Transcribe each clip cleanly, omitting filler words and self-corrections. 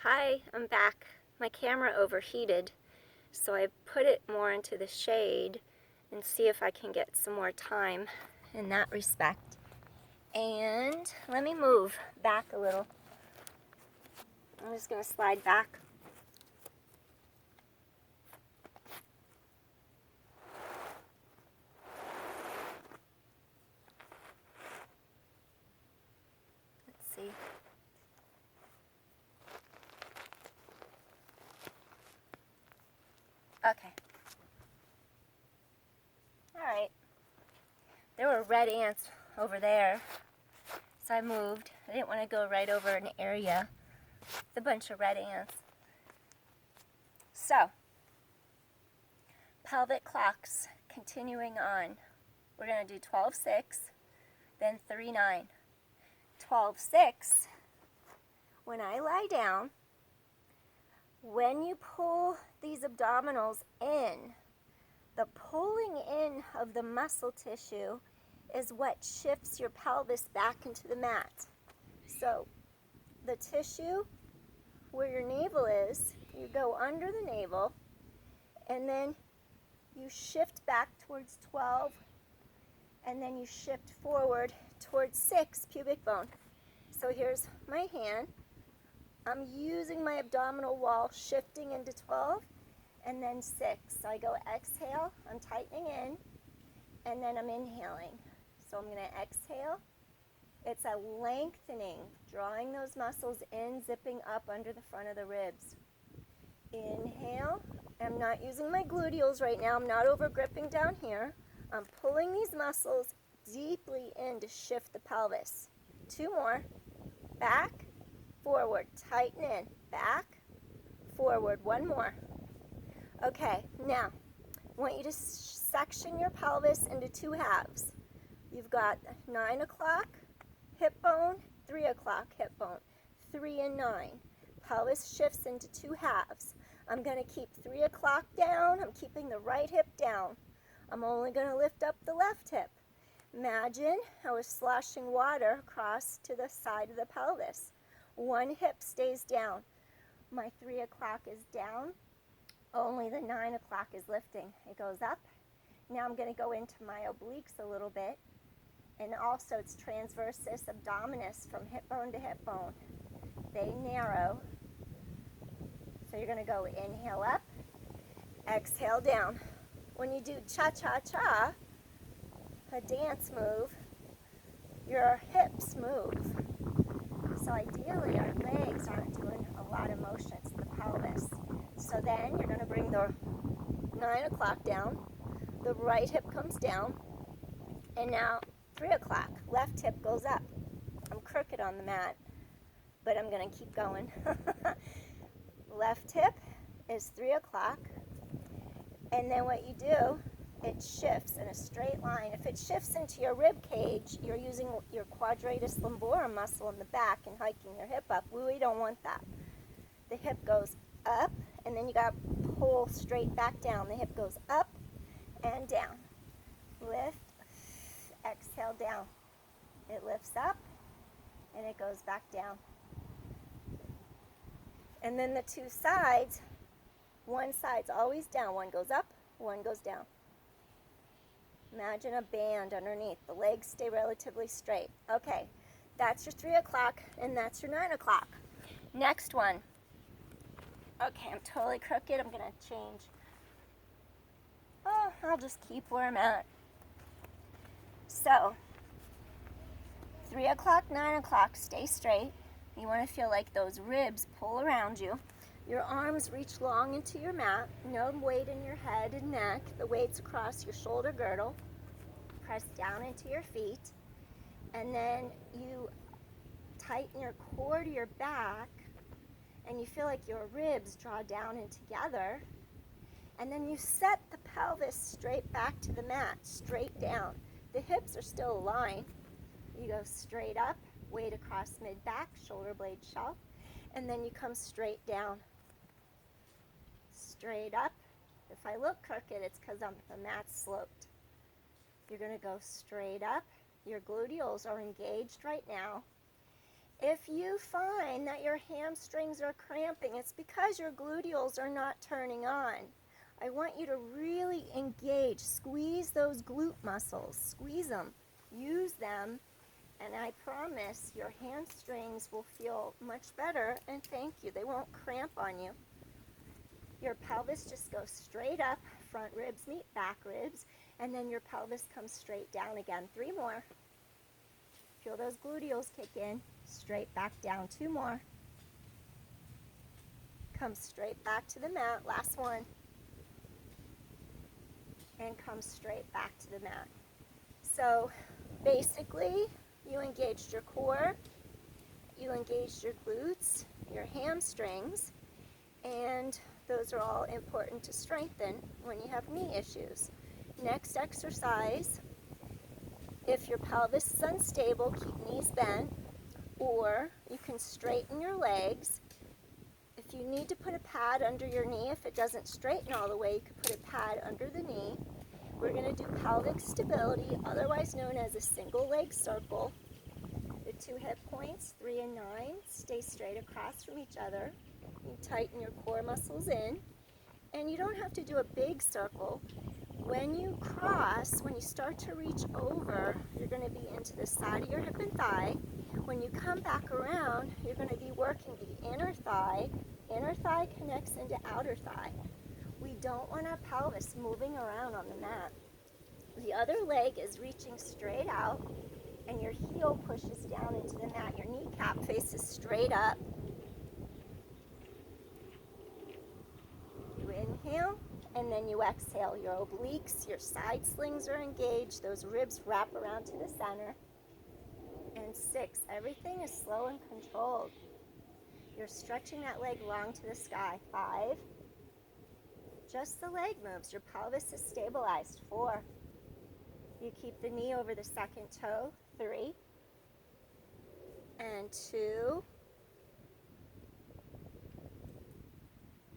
Hi, I'm back. My camera overheated, so I put it more into the shade and see if I can get some more time in that respect. And let me move back a little. I'm just going to slide back. Let's see. Okay. All right. There were red ants over there, so I moved. I didn't want to go right over an area with a bunch of red ants. So, pelvic clocks, continuing on. We're going to do 12-6, then 3-9. 12-6, when I lie down, when you pull these abdominals in, the pulling in of the muscle tissue is what shifts your pelvis back into the mat. So the tissue where your navel is, you go under the navel, and then you shift back towards 12, and then you shift forward towards 6, pubic bone. So here's my hand. I'm using my abdominal wall, shifting into 12, and then 6. So I go exhale, I'm tightening in, and then I'm inhaling. So I'm going to exhale. It's a lengthening, drawing those muscles in, zipping up under the front of the ribs. Inhale. I'm not using my gluteals right now. I'm not over gripping down here. I'm pulling these muscles deeply in to shift the pelvis. 2 more. Back, forward, tighten in, back, forward, 1 more. Okay, now, I want you to section your pelvis into 2 halves. You've got 9 o'clock, hip bone, 3 o'clock, hip bone, 3 and 9. Pelvis shifts into 2 halves. I'm going to keep 3 o'clock down. I'm keeping the right hip down. I'm only going to lift up the left hip. Imagine I was sloshing water across to the side of the pelvis. 1 hip stays down. My 3 o'clock is down. Only the 9 o'clock is lifting. It goes up. Now I'm going to go into my obliques a little bit. And also it's transversus abdominis from hip bone to hip bone. They narrow. So you're going to go inhale up, exhale down. When you do cha-cha-cha, a dance move, your hips move. So ideally our legs aren't doing a lot of motion to the pelvis. So then you're going to bring the 9 o'clock down, the right hip comes down, and now 3 o'clock, left hip goes up. I'm crooked on the mat, but I'm going to keep going. Left hip is 3 o'clock, and then what you do, it shifts in a straight line. If it shifts into your rib cage, you're using your quadratus lumborum muscle in the back and hiking your hip up. We don't want that. The hip goes up, and then you got to pull straight back down. The hip goes up and down. Lift, exhale, down. It lifts up, and it goes back down. And then the 2 sides, one side's always down. One goes up, one goes down. Imagine a band underneath. The legs stay relatively straight. Okay, that's your 3 o'clock, and that's your 9 o'clock. Next one. Okay, I'm totally crooked. I'm going to change. Oh, I'll just keep where I'm at. So, 3 o'clock, 9 o'clock, stay straight. You want to feel like those ribs pull around you. Your arms reach long into your mat. No weight in your head and neck. The weight's across your shoulder girdle. Press down into your feet. And then you tighten your core to your back. And you feel like your ribs draw down and together. And then you set the pelvis straight back to the mat, straight down. The hips are still aligned. You go straight up, weight across mid-back, shoulder blade shelf, and then you come straight down. Straight up. If I look crooked, it's because the mat's sloped. You're going to go straight up. Your gluteals are engaged right now. If you find that your hamstrings are cramping, it's because your gluteals are not turning on. I want you to really engage, squeeze those glute muscles, squeeze them, use them, and I promise your hamstrings will feel much better, and thank you, they won't cramp on you. Your pelvis just goes straight up, front ribs meet back ribs, and then your pelvis comes straight down again. 3 more. Feel those gluteals kick in, straight back down. 2 more. Come straight back to the mat. Last one. And come straight back to the mat. So basically, you engaged your core, you engaged your glutes, your hamstrings, and those are all important to strengthen when you have knee issues. Next exercise, if your pelvis is unstable, keep knees bent, or you can straighten your legs. If you need to put a pad under your knee, if it doesn't straighten all the way, you can put a pad under the knee. We're going to do pelvic stability, otherwise known as a single leg circle. The 2 hip points, 3 and 9, stay straight across from each other. You tighten your core muscles in, and you don't have to do a big circle. When you cross, when you start to reach over, you're going to be into the side of your hip and thigh. When you come back around, you're going to be working the inner thigh. Inner thigh connects into outer thigh. We don't want our pelvis moving around on the mat. The other leg is reaching straight out, and your heel pushes down into the mat. Your kneecap faces straight up. You inhale, and then you exhale. Your obliques, your side slings are engaged. Those ribs wrap around to the center. And 6, everything is slow and controlled. You're stretching that leg long to the sky. 5, just the leg moves. Your pelvis is stabilized. 4, you keep the knee over the second toe. 3, and 2.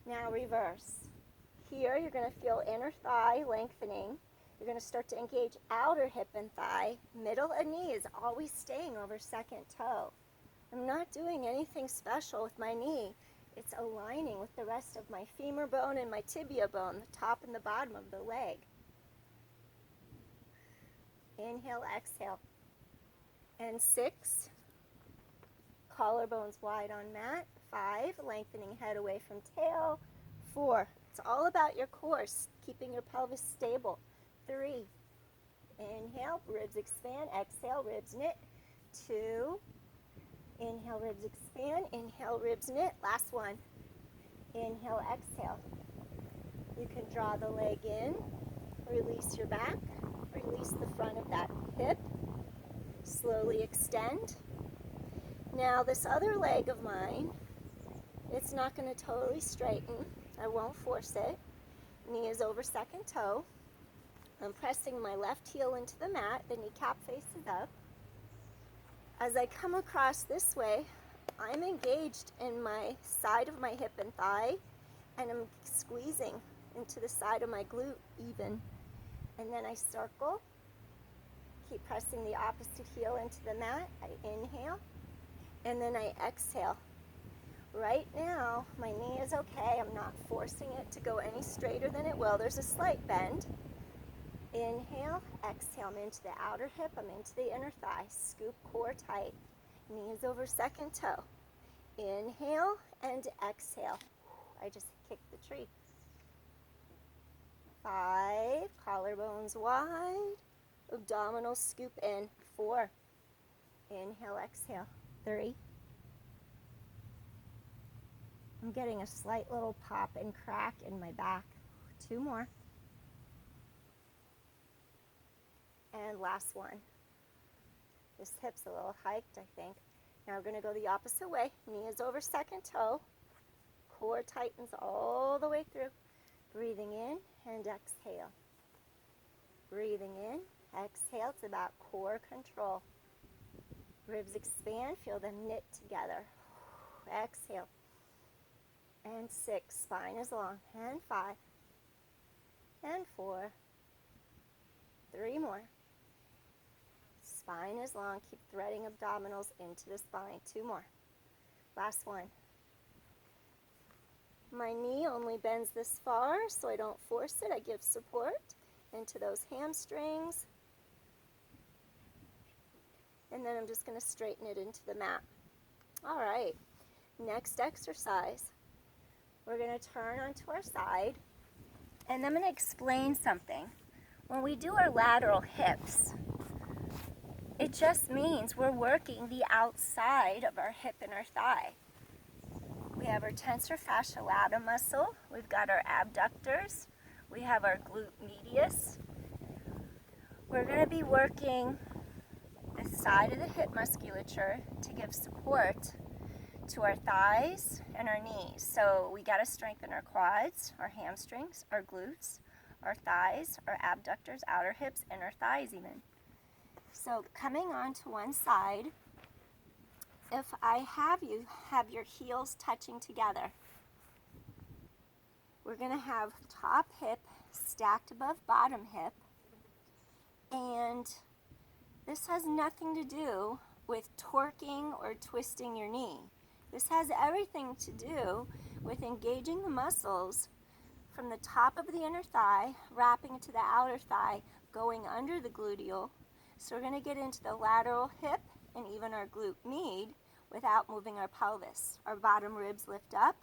Now reverse. Here you're going to feel inner thigh lengthening. You're going to start to engage outer hip and thigh. Middle and knee is always staying over second toe. I'm not doing anything special with my knee. It's aligning with the rest of my femur bone and my tibia bone, the top and the bottom of the leg. Inhale, exhale. And 6, collarbones wide on mat. 5, lengthening head away from tail. 4, it's all about your core, keeping your pelvis stable. 3, inhale, ribs expand. Exhale, ribs knit. 2, inhale, ribs expand. Inhale, ribs knit. Last one. Inhale, exhale. You can draw the leg in, release your back, release the front of that hip, slowly extend. Now this other leg of mine, it's not going to totally straighten. I won't force it. Knee is over second toe. I'm pressing my left heel into the mat. The kneecap faces up. As I come across this way, I'm engaged in my side of my hip and thigh, and I'm squeezing into the side of my glute even. And then I circle, keep pressing the opposite heel into the mat. I inhale, and then I exhale. Right now, my knee is okay. I'm not forcing it to go any straighter than it will. There's a slight bend. Inhale, exhale. I'm into the outer hip. I'm into the inner thigh. Scoop core tight. Knees over second toe. Inhale and exhale. I just kicked the tree. 5, collarbones wide. Abdominals scoop in. 4, inhale, exhale. 3. I'm getting a slight little pop and crack in my back. 2 more. And last one. This hip's a little hiked, I think. Now we're going to go the opposite way. Knee is over second toe. Core tightens all the way through. Breathing in and exhale. Breathing in, exhale. It's about core control. Ribs expand, feel them knit together. Exhale. And 6, spine is long. And 5. And 4. 3 more. Spine is long. Keep threading abdominals into the spine. 2 more. Last one. My knee only bends this far, so I don't force it. I give support into those hamstrings. And then I'm just going to straighten it into the mat. All right. Next exercise. We're going to turn onto our side. And I'm going to explain something. When we do our lateral hips, it just means we're working the outside of our hip and our thigh. We have our tensor fascia lata muscle. We've got our abductors. We have our glute medius. We're going to be working the side of the hip musculature to give support to our thighs and our knees. So we got to strengthen our quads, our hamstrings, our glutes, our thighs, our abductors, outer hips, and our thighs even. So coming on to one side, if I have you have your heels touching together, we're going to have top hip stacked above bottom hip, and this has nothing to do with torquing or twisting your knee. This has everything to do with engaging the muscles from the top of the inner thigh, wrapping to the outer thigh, going under the gluteal. So we're going to get into the lateral hip and even our glute med without moving our pelvis. Our bottom ribs lift up,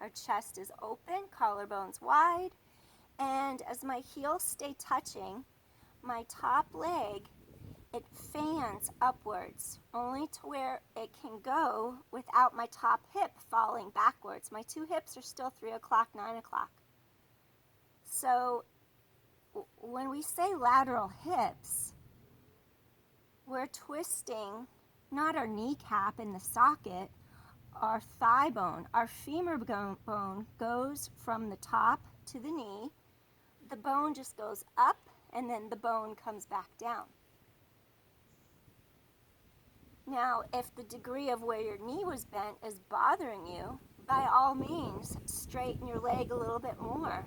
our chest is open, collarbones wide, and as my heels stay touching, my top leg, it fans upwards, only to where it can go without my top hip falling backwards. My 2 hips are still 3 o'clock, 9 o'clock. So when we say lateral hips, we're twisting not our kneecap in the socket, our thigh bone. Our femur bone goes from the top to the knee. The bone just goes up, and then the bone comes back down. Now, if the degree of where your knee was bent is bothering you, by all means, straighten your leg a little bit more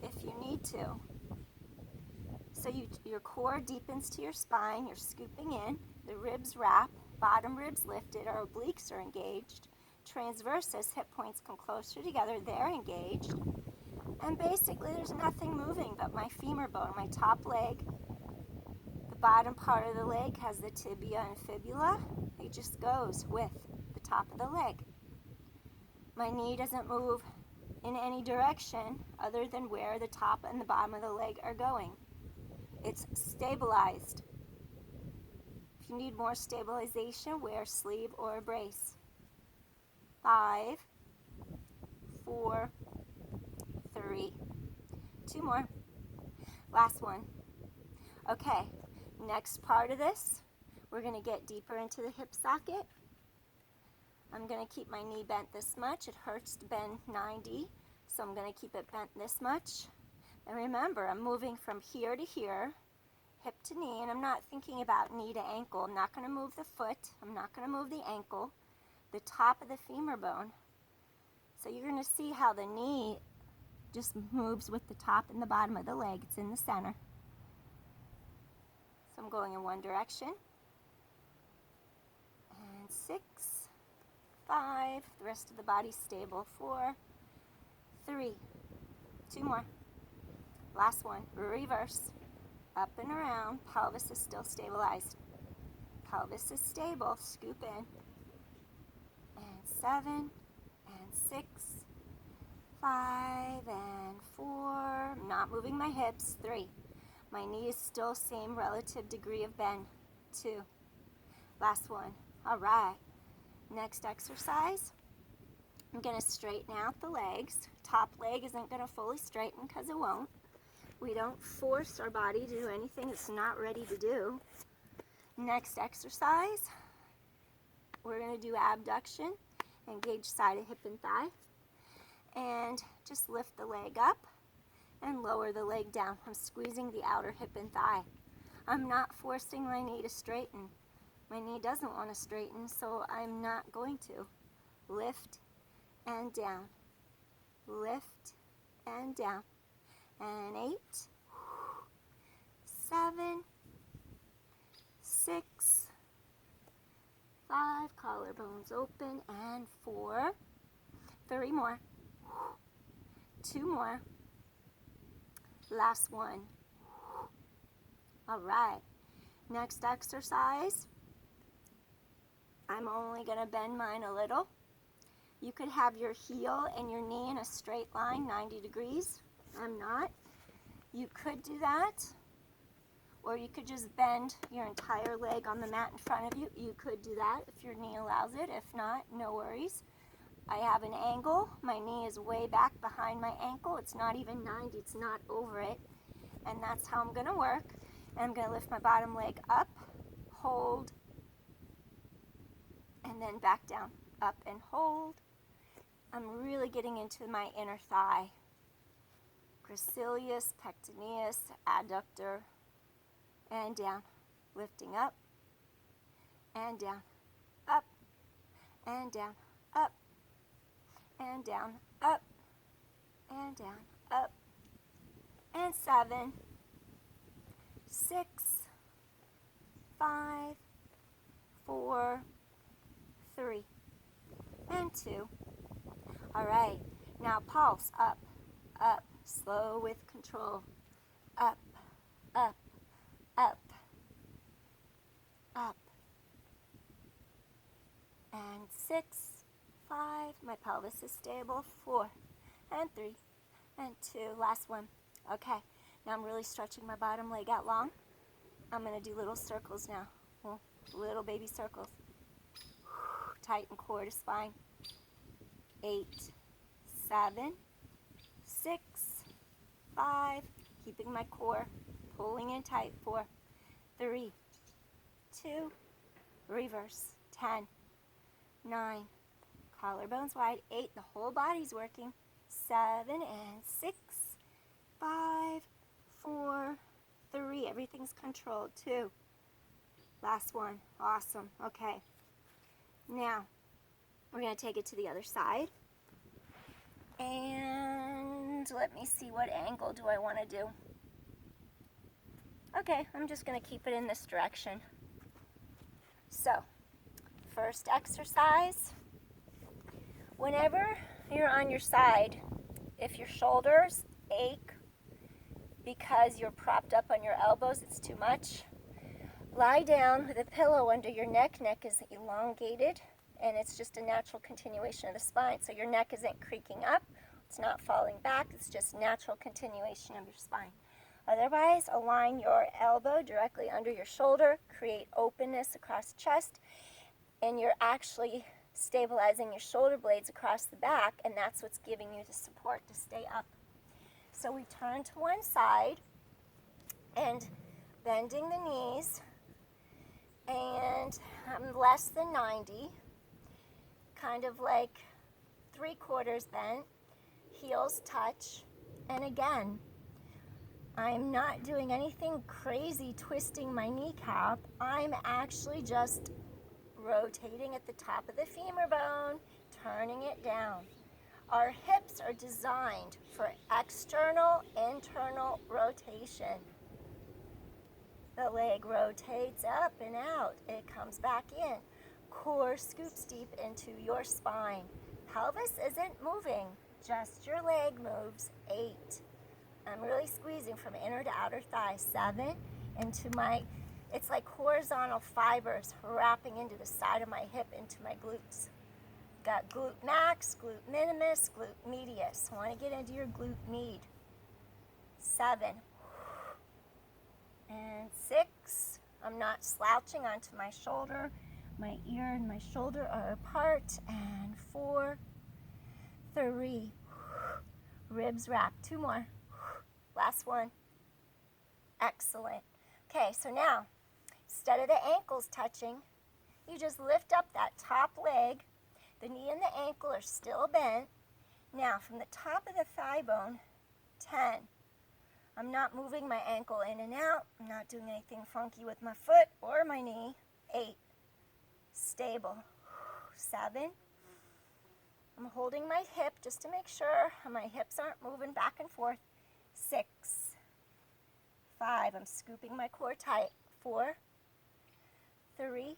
if you need to. So your core deepens to your spine, you're scooping in, the ribs wrap, bottom ribs lifted, our obliques are engaged, transversus, hip points come closer together, they're engaged, and basically there's nothing moving but my femur bone, my top leg. The bottom part of the leg has the tibia and fibula, it just goes with the top of the leg. My knee doesn't move in any direction other than where the top and the bottom of the leg are going. It's stabilized. If you need more stabilization, wear a sleeve or a brace. 5, 4, 3, 2 more. Last one. Okay, next part of this, we're going to get deeper into the hip socket. I'm going to keep my knee bent this much. It hurts to bend 90, so I'm going to keep it bent this much. And remember, I'm moving from here to here, hip to knee, and I'm not thinking about knee to ankle. I'm not going to move the foot. I'm not going to move the ankle, the top of the femur bone. So you're going to see how the knee just moves with the top and the bottom of the leg. It's in the center. So I'm going in one direction. And 6, 5, the rest of the body's stable. 4, 3, 2 more. Last one, reverse, up and around, pelvis is still stabilized. Pelvis is stable, scoop in. And 7, and 6, 5, and 4, I'm not moving my hips. 3, my knee is still same relative degree of bend. 2, last one. All right, next exercise, I'm going to straighten out the legs. Top leg isn't going to fully straighten because it won't. We don't force our body to do anything it's not ready to do. Next exercise, we're going to do abduction, engage side of hip and thigh, and just lift the leg up and lower the leg down. I'm squeezing the outer hip and thigh. I'm not forcing my knee to straighten. My knee doesn't want to straighten, so I'm not going to. Lift and down. Lift and down. And 8, 7, 6, 5, collarbones open, and 4, 3 more, 2 more, last one. All right, next exercise, I'm only going to bend mine a little. You could have your heel and your knee in a straight line, 90 degrees. I'm not. You could do that, or you could just bend your entire leg on the mat in front of you. You could do that if your knee allows it. If not, no worries. I have an angle. My knee is way back behind my ankle. It's not even 90. It's not over it. And that's how I'm going to work. And I'm going to lift my bottom leg up, hold, and then back down. Up and hold. I'm really getting into my inner thigh. Gracilis, pectineus, adductor, and down. Lifting up, and down, up, and down, up, and down, up, and down, up, and 7, 6, 5, 4, 3, and 2. All right, now pulse, up, up, slow with control, up, up, up, up, and 6, 5, my pelvis is stable, 4, and 3, and 2, last one. Okay, now I'm really stretching my bottom leg out long. I'm going to do little circles now, little baby circles. Tighten core to spine. 8, 7, 6, 5, keeping my core, pulling in tight. 4, 3, 2, reverse. 10, 9, collarbones wide. 8, the whole body's working. 7 and 6, 5, 4, 3, everything's controlled. 2, last one. Awesome. Okay, now we're going to take it to the other side. And let me see, what angle do I want to do? Okay, I'm just going to keep it in this direction. So, first exercise. Whenever you're on your side, if your shoulders ache because you're propped up on your elbows, it's too much, lie down with a pillow under your neck. Neck is elongated, and it's just a natural continuation of the spine. So your neck isn't creaking up, it's not falling back, it's just natural continuation of your spine. Otherwise, align your elbow directly under your shoulder, create openness across the chest, and you're actually stabilizing your shoulder blades across the back, and that's what's giving you the support to stay up. So we turn to one side and bending the knees, and I'm less than 90, kind of like 3/4 bent, heels touch, and again, I'm not doing anything crazy twisting my kneecap. I'm actually just rotating at the top of the femur bone, turning it down. Our hips are designed for external, internal rotation. The leg rotates up and out. It comes back in. Core scoops deep into your spine. Pelvis isn't moving, just your leg moves. 8. I'm really squeezing from inner to outer thigh. 7, into my, it's like horizontal fibers wrapping into the side of my hip, into my glutes. Got glute max, glute minimus, glute medius. Want to get into your glute med. 7 and 6. I'm not slouching onto my shoulder. My ear and my shoulder are apart. And 4, 3, ribs wrap. 2 more. Last one. Excellent. Okay, so now, instead of the ankles touching, you just lift up that top leg. The knee and the ankle are still bent. Now, from the top of the thigh bone, 10. I'm not moving my ankle in and out. I'm not doing anything funky with my foot or my knee. 8. Stable. 7. I'm holding my hip just to make sure my hips aren't moving back and forth. 6. 5. I'm scooping my core tight. 4. 3.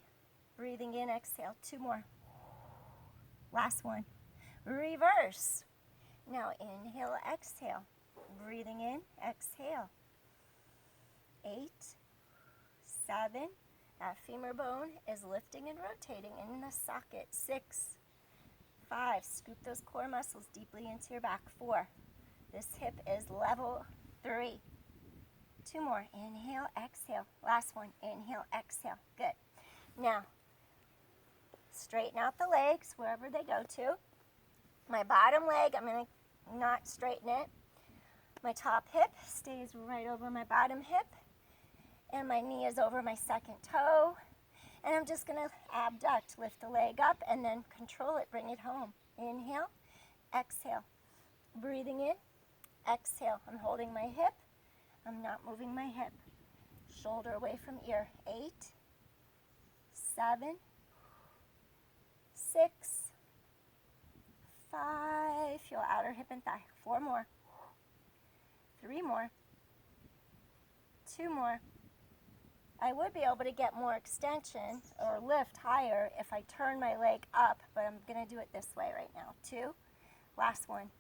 Breathing in, exhale. 2 more. Last one. Reverse. Now inhale, exhale. Breathing in, exhale. 8, 7. That femur bone is lifting and rotating in the socket. 6, 5. Scoop those core muscles deeply into your back. 4. This hip is level. 3. 2 more. Inhale, exhale. Last one. Inhale, exhale. Good. Now, straighten out the legs wherever they go to. My bottom leg, I'm going to not straighten it. My top hip stays right over my bottom hip. And my knee is over my second toe. And I'm just going to abduct, lift the leg up, and then control it, bring it home. Inhale, exhale. Breathing in, exhale. I'm holding my hip. I'm not moving my hip. Shoulder away from ear. 8, 7, 6, 5. Feel outer hip and thigh. 4 more. 3 more. 2 more. I would be able to get more extension or lift higher if I turn my leg up, but I'm going to do it this way right now. 2. Last one.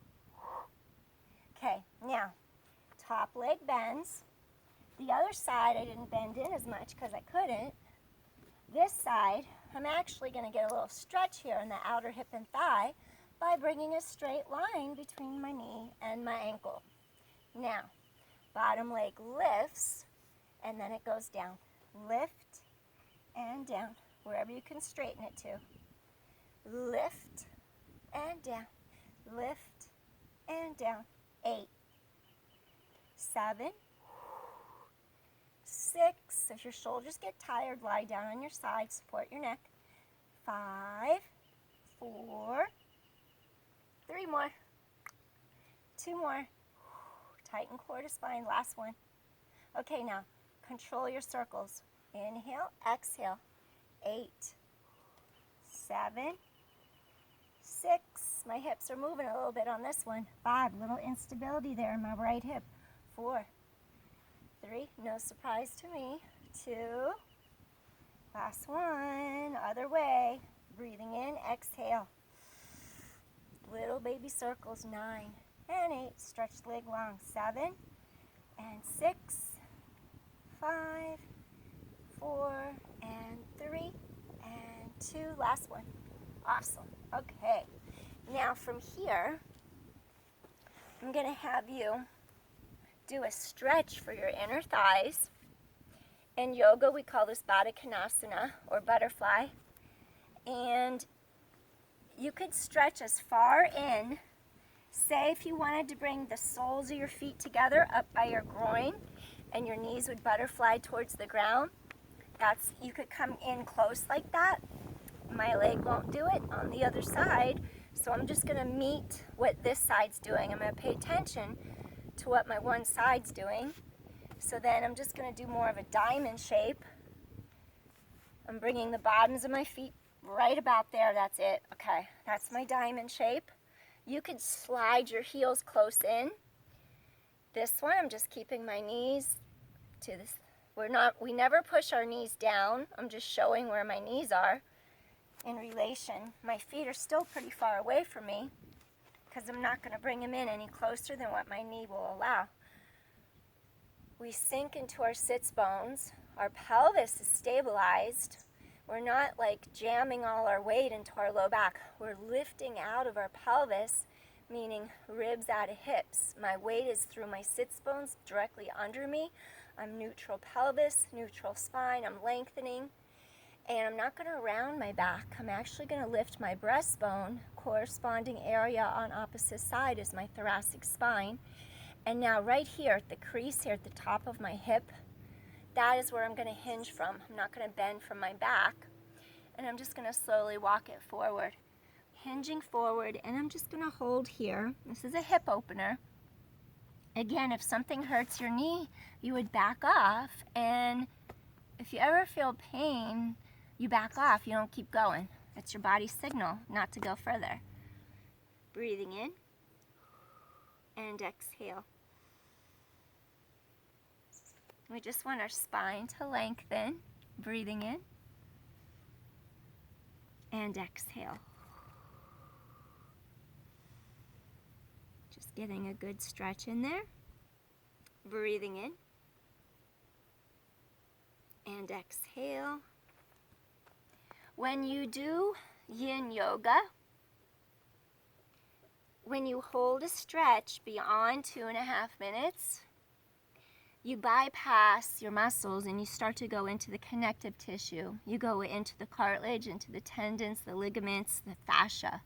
Okay, now, top leg bends. The other side, I didn't bend in as much because I couldn't. This side, I'm actually going to get a little stretch here in the outer hip and thigh by bringing a straight line between my knee and my ankle. Now, bottom leg lifts, and then it goes down. Lift and down, wherever you can straighten it to. Lift and down. Lift and down. 8, 7, 6. If your shoulders get tired, lie down on your side, support your neck. 5, 4, 3 more. 2 more. Tighten core to spine. Last one. Okay, now control your circles. Inhale, exhale. 8, 7, 6. My hips are moving a little bit on this one. 5. Little instability there in my right hip. 4, 3. No surprise to me. 2. Last one. Other way. Breathing in, exhale. Little baby circles. 9 and 8. Stretch the leg long. 7 and 6. 5, 4, and 3, and 2. Last one. Awesome. Okay. Now from here, I'm going to have you do a stretch for your inner thighs. In yoga, we call this Baddha Konasana, or butterfly. And you could stretch as far in. Say if you wanted to bring the soles of your feet together up by your groin, and your knees would butterfly towards the ground. You could come in close like that. My leg won't do it on the other side, so I'm just going to meet what this side's doing. I'm going to pay attention to what my one side's doing. So then I'm just going to do more of a diamond shape. I'm bringing the bottoms of my feet right about there. That's it. Okay, that's my diamond shape. You could slide your heels close in. This one, I'm just keeping my knees to this. We never push our knees down. I'm just showing where my knees are in relation. My feet are still pretty far away from me because I'm not going to bring them in any closer than what my knee will allow. We sink into our sits bones. Our pelvis is stabilized. We're not like jamming all our weight into our low back. We're lifting out of our pelvis, meaning ribs out of hips. My weight is through my sits bones directly under me. I'm neutral pelvis, neutral spine. I'm lengthening. And I'm not going to round my back. I'm actually going to lift my breastbone. Corresponding area on opposite side is my thoracic spine. And now right here at the crease here at the top of my hip, that is where I'm going to hinge from. I'm not going to bend from my back. And I'm just going to slowly walk it forward. Hinging forward, and I'm just going to hold here. This is a hip opener. Again, if something hurts your knee, you would back off. And if you ever feel pain, you back off. You don't keep going. It's your body's signal not to go further. Breathing in and exhale. We just want our spine to lengthen. Breathing in and exhale. Just getting a good stretch in there. Breathing in and exhale. When you do yin yoga, when you hold a stretch beyond 2.5 minutes, you bypass your muscles and you start to go into the connective tissue. You go into the cartilage, into the tendons, the ligaments, the fascia.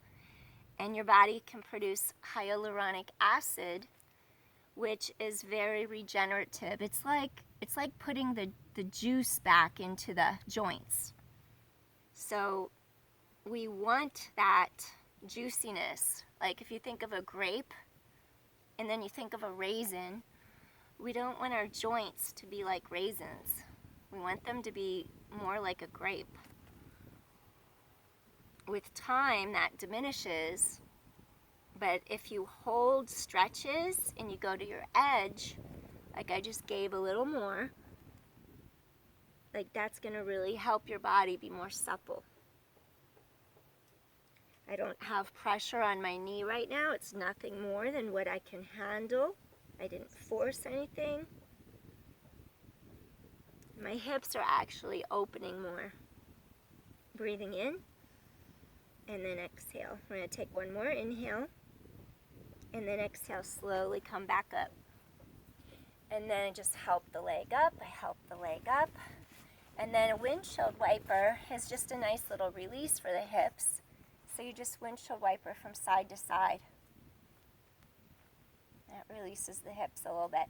And your body can produce hyaluronic acid, which is very regenerative. It's like putting the juice back into the joints. So we want that juiciness. Like if you think of a grape and then you think of a raisin, we don't want our joints to be like raisins. We want them to be more like a grape. With time, that diminishes, but if you hold stretches and you go to your edge, like I just gave a little more, like that's going to really help your body be more supple. I don't have pressure on my knee right now. It's nothing more than what I can handle. I didn't force anything. My hips are actually opening more. Breathing in and then exhale. We're going to take one more inhale and then exhale, slowly come back up. And then just help the leg up. I help the leg up. And then a windshield wiper is just a nice little release for the hips. So you just windshield wiper from side to side. That releases the hips a little bit.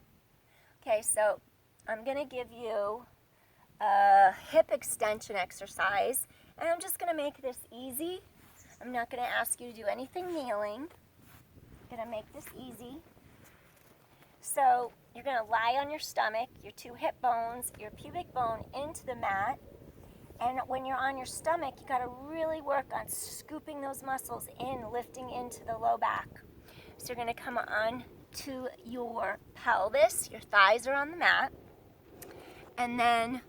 Okay, so I'm going to give you a hip extension exercise, and I'm just going to make this easy. I'm not going to ask you to do anything kneeling. I'm going to make this easy. So you're going to lie on your stomach, your 2 hip bones, your pubic bone into the mat. And when you're on your stomach, you got to really work on scooping those muscles in, lifting into the low back. So you're going to come on to your pelvis. Your thighs are on the mat. And then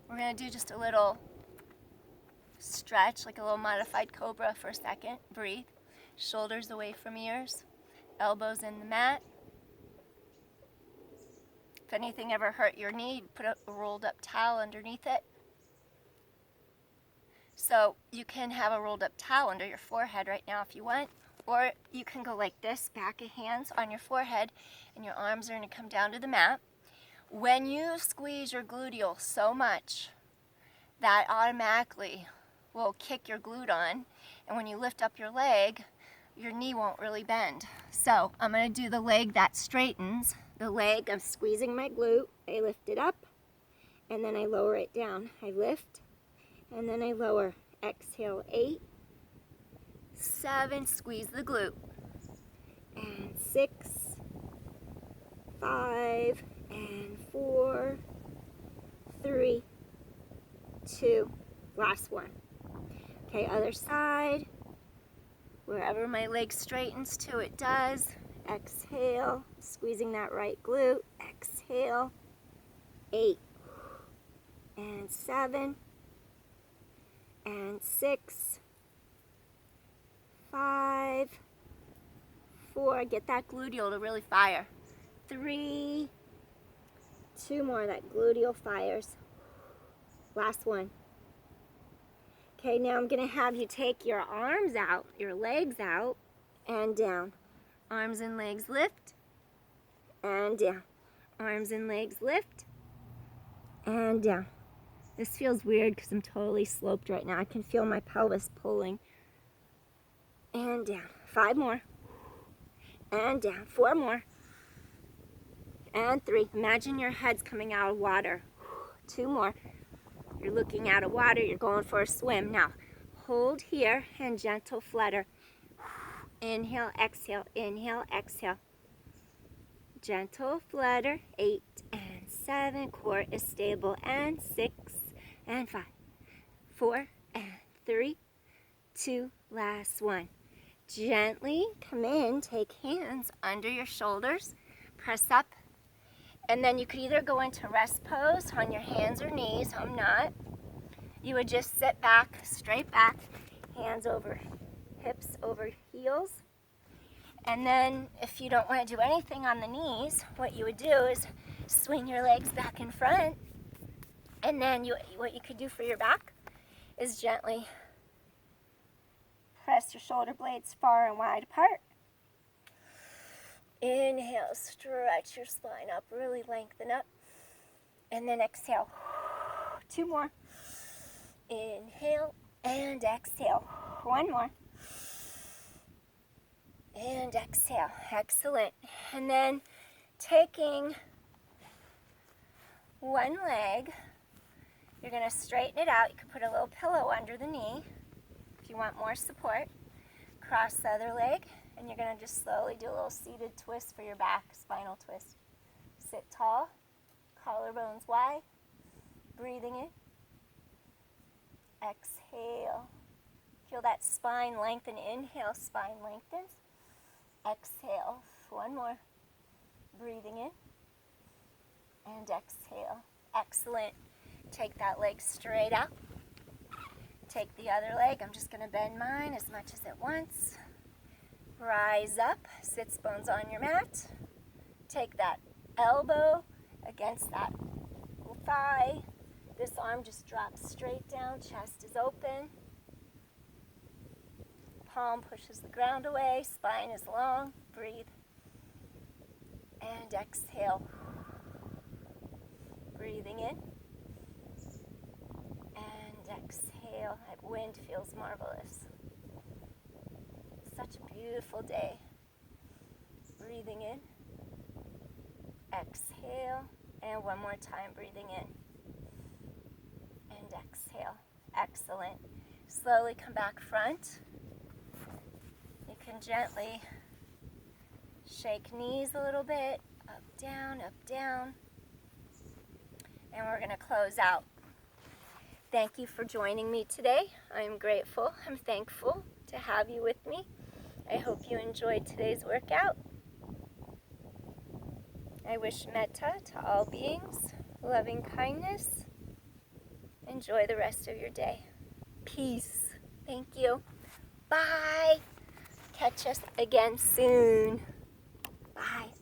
we're going to do just a little stretch, like a little modified cobra for a second. Breathe. Shoulders away from ears. Elbows in the mat. If anything ever hurt your knee, put a rolled up towel underneath it. So you can have a rolled up towel under your forehead right now if you want, or you can go like this, back of hands on your forehead, and your arms are going to come down to the mat. When you squeeze your gluteal so much, that automatically will kick your glute on, and when you lift up your leg, your knee won't really bend. So I'm going to do the leg that straightens. The leg, I'm squeezing my glute, I lift it up, and then I lower it down. I lift, and then I lower. Exhale, 8, 7, squeeze the glute, and 6, 5, and 4, 3, 2, last one. Okay, other side. Wherever my leg straightens to, it does. Exhale, squeezing that right glute. Exhale, 8, and 7, and 6, 5, 4, get that gluteal to really fire. 3, 2 more, that gluteal fires. Last one. Okay, now I'm going to have you take your arms out, your legs out, and down. Arms and legs lift, and down. Arms and legs lift, and down. This feels weird because I'm totally sloped right now. I can feel my pelvis pulling. And down. 5 more. And down. 4 more. And 3. Imagine your head's coming out of water. 2 more. You're looking out of water. You're going for a swim. Now, hold here and gentle flutter. Inhale, exhale. Inhale, exhale. Gentle flutter. 8 and 7. Core is stable. And 6 and 5. 4 and 3. 2. Last one. Gently come in. Take hands under your shoulders. Press up. And then you could either go into rest pose on your hands or knees. I'm not. you would just sit back, straight back, hands over hips over heels. And then if you don't want to do anything on the knees, what you would do is swing your legs back in front. And then what you could do for your back is gently press your shoulder blades far and wide apart. Inhale, stretch your spine up, really lengthen up. And then exhale. 2 more. Inhale and exhale. 1 more. And exhale. Excellent. And then taking one leg, you're going to straighten it out. You can put a little pillow under the knee if you want more support. Cross the other leg, and you're going to just slowly do a little seated twist for your back, spinal twist. Sit tall, collarbones wide, breathing in. Exhale. Feel that spine lengthen. Inhale, spine lengthens. Exhale. 1 more. Breathing in. And exhale. Excellent. Take that leg straight out. Take the other leg. I'm just going to bend mine as much as it wants. Rise up. Sits bones on your mat. Take that elbow against that thigh. This arm just drops straight down. Chest is open. Palm pushes the ground away. Spine is long. Breathe. And exhale. Breathing in. And exhale. That wind feels marvelous. Such a beautiful day. Breathing in. Exhale. And one more time, breathing in. And exhale. Excellent. Slowly come back front. You can gently shake knees a little bit. Up, down, up, down. And we're going to close out. Thank you for joining me today. I'm grateful. I'm thankful to have you with me. I hope you enjoyed today's workout. I wish metta to all beings, loving kindness. Enjoy the rest of your day. Peace. Thank you. Bye. Catch us again soon. Bye.